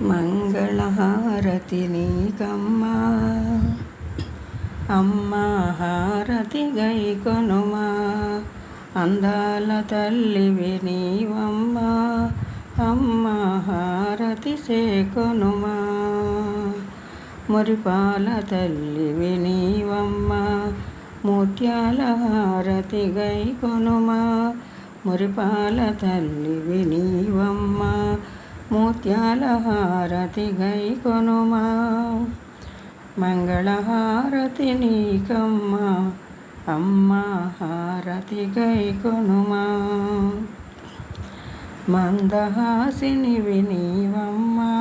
మంగళహారతి నీకమ్మా అమ్మా హారతి గైకొనుమా అందాల తల్లివి నీవమ్మా అమ్మా హారతి సేకొనుమా మురిపాల తల్లివి నీవమ్మా ముత్యాల హారతి గైకొనుమా మురిపాల తల్లివి నీవమ్మా ముత్యాల హారతి గైకొనుమా మంగళహారతి నీకమ్మా అమ్మా హారతి గైకొనుమా మందహాసినివి నీవమ్మా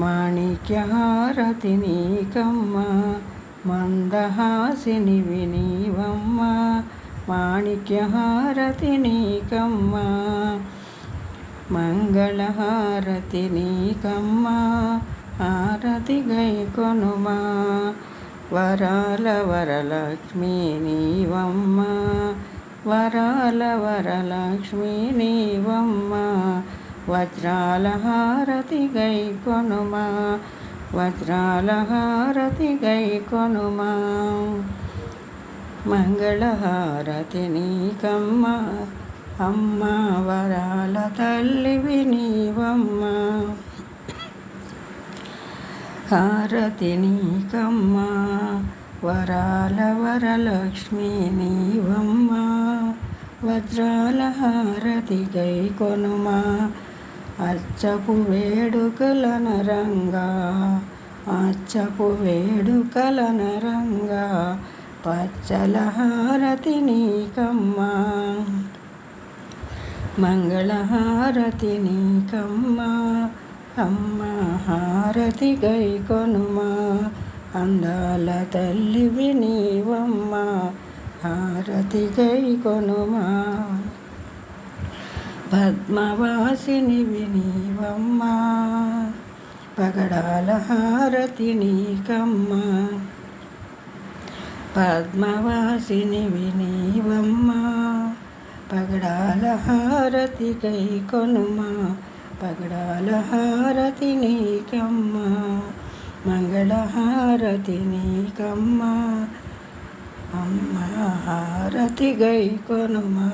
మాణిక్యహారతి నీకమ్మా మందహాసినివి నీవమ్మా మాణిక్యహారతి నీకమ్మా మంగళహారతి నీకమ్మా హారతి గైకొనుమా వరాల వరలక్ష్మీ నీవమ్మా వరాల వరలక్ష్మీ నీవమ్మా వజ్రాల హారతి గైకొనుమా వజ్రాల హారతి గైకొనుమా మంగళహారతి నీకమ్మా అమ్మా వరాల తల్లివి నీవమ్మా హారతి నీకమ్మా వరాల వరలక్ష్మీ నీవమ్మా వజ్రాల హారతి గైకొనుమా అచ్చపు వేడుకల నరంగా అచ్చపు వేడుకల నరంగా పచ్చల హారతి నీకమ్మా మంగళహారతి నీకమ్మా అమ్మా హారతి గైకొనుమా అందాల తల్లివి నీవమ్మా హారతి గైకొనుమా పద్మవాసినివి నీవమ్మా పగడాల హారతి నీకమ్మా పద్మవాసినివి నీవమ్మా పగడాల హారతి గైకొనుమా పగడాల హారతి నీకమ్మా మంగళహారతి నీకమ్మా అమ్మా హారతి గైకొనుమా